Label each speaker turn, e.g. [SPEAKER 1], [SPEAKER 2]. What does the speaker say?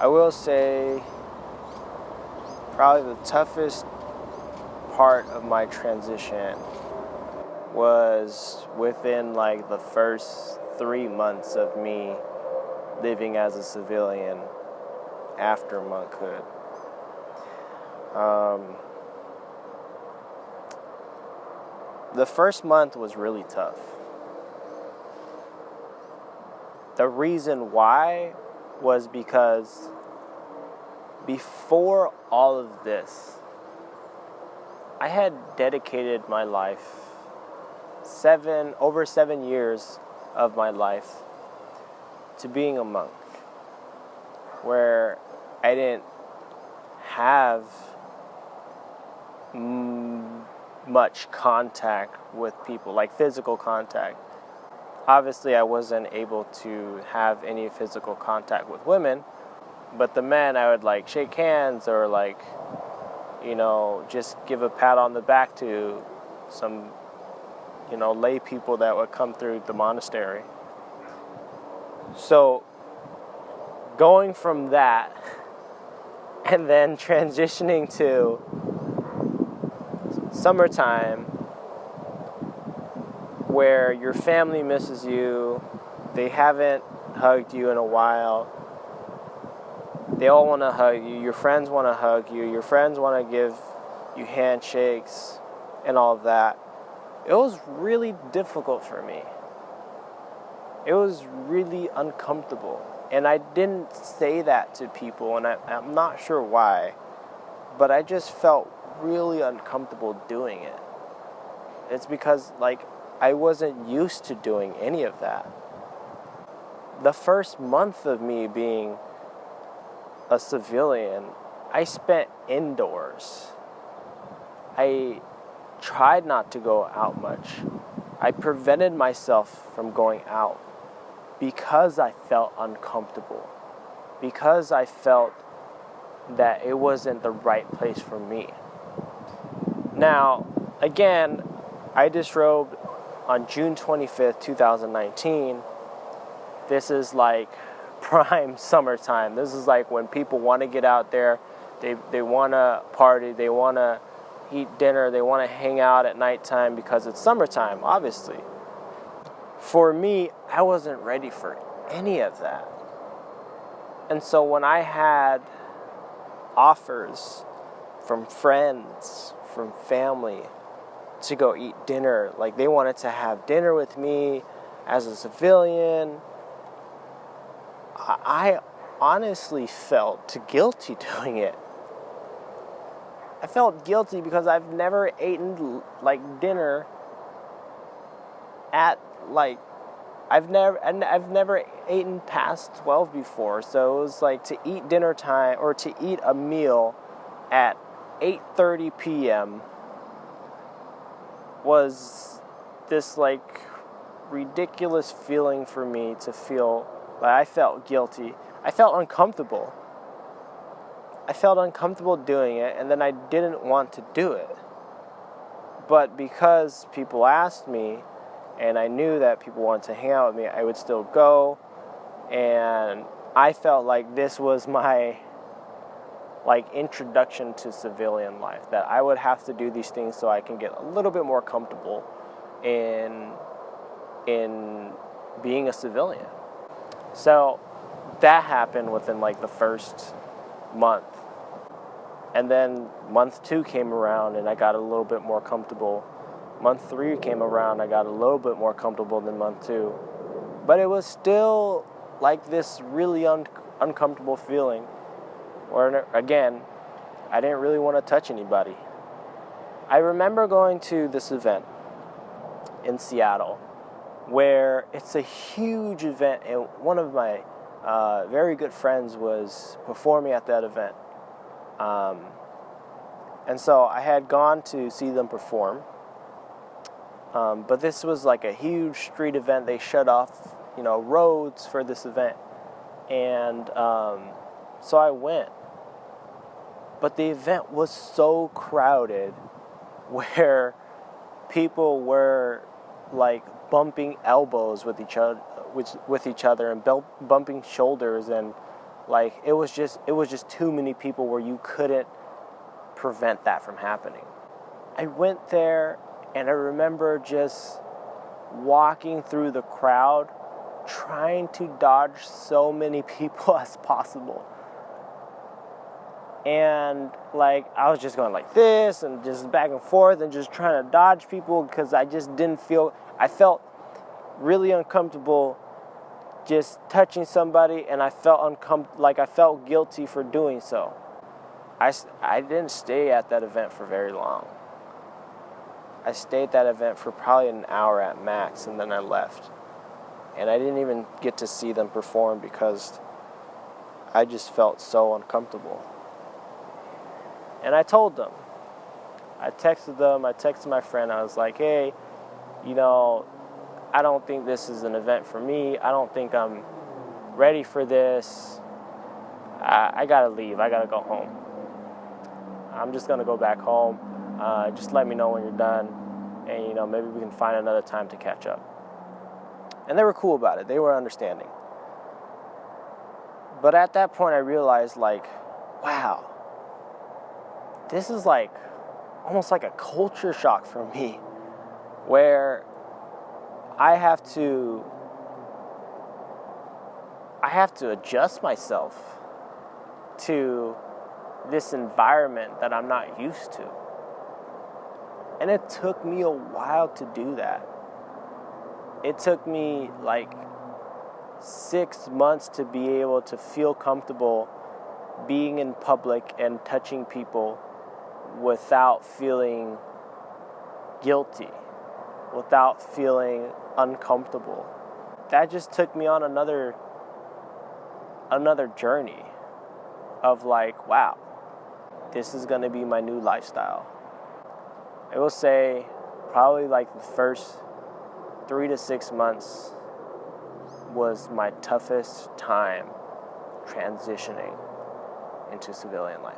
[SPEAKER 1] I will say probably the toughest part of my transition was within like the first 3 months of me living as a civilian after monkhood. The first month was really tough. The reason why was because before all of this, I had dedicated my life, over 7 years of my life, to being a monk, where I didn't have much contact with people, like physical contact. Obviously, I wasn't able to have any physical contact with women, but the men, I would like shake hands or like, just give a pat on the back to some, lay people that would come through the monastery. So going from that and then transitioning to summertime, where your family misses you, they haven't hugged you in a while, they all want to hug you, your friends want to hug you, your friends want to give you handshakes and all of that. It was really difficult for me. It was really uncomfortable. And I didn't say that to people, and I'm not sure why, but I just felt really uncomfortable doing it. It's because, I wasn't used to doing any of that. The first month of me being a civilian, I spent indoors. I tried not to go out much. I prevented myself from going out because I felt uncomfortable, because I felt that it wasn't the right place for me. Now, again, I disrobed on June 25th, 2019. This is like prime summertime. This is like when people want to get out there, they want to party, they want to eat dinner, they want to hang out at nighttime because it's summertime, obviously. For me, I wasn't ready for any of that. And so when I had offers from friends, from family, to go eat dinner, like they wanted to have dinner with me as a civilian, I honestly felt guilty doing it. I felt guilty because I've never eaten dinner at I've never eaten past 12 before, so it was like to eat dinner time or to eat a meal at 8:30 p.m. was this ridiculous feeling for me to feel. I felt guilty. I felt uncomfortable. I felt uncomfortable doing it, and then I didn't want to do it. But because people asked me, and I knew that people wanted to hang out with me, I would still go. And I felt like this was my introduction to civilian life, that I would have to do these things so I can get a little bit more comfortable in being a civilian. So that happened within the first month. And then month 2 came around and I got a little bit more comfortable. Month 3 came around, I got a little bit more comfortable than month 2. But it was still this really uncomfortable feeling where, again, I didn't really want to touch anybody. I remember going to this event in Seattle where it's a huge event, and one of my very good friends was performing at that event. And so I had gone to see them perform. But this was a huge street event. They shut off, roads for this event. And so I went. But the event was so crowded where people were bumping elbows with each other and bumping shoulders and Like, it was just too many people where you couldn't prevent that from happening. I went there, and I remember just walking through the crowd, trying to dodge so many people as possible. And like, I was just going like this and just back and forth and just trying to dodge people because I just I felt really uncomfortable just touching somebody, and I felt I felt guilty for doing so. I didn't stay at that event for very long. I stayed at that event for probably an hour at max, and then I left. And I didn't even get to see them perform because I just felt so uncomfortable. And I told them. I texted them. I texted my friend. I was like, hey, I don't think this is an event for me. I don't think I'm ready for this. I gotta leave. I gotta go home. I'm just gonna go back home. Just let me know when you're done, and maybe we can find another time to catch up. And they were cool about it. They were understanding. But at that point, I realized, like, wow, this is like almost like a culture shock for me, where I have to adjust myself to this environment that I'm not used to. And it took me a while to do that. It took me like 6 months to be able to feel comfortable being in public and touching people without feeling guilty, without feeling uncomfortable. That just took me on another journey of like, wow, this is gonna be my new lifestyle. I will say probably like the first 3 to 6 months was my toughest time transitioning into civilian life.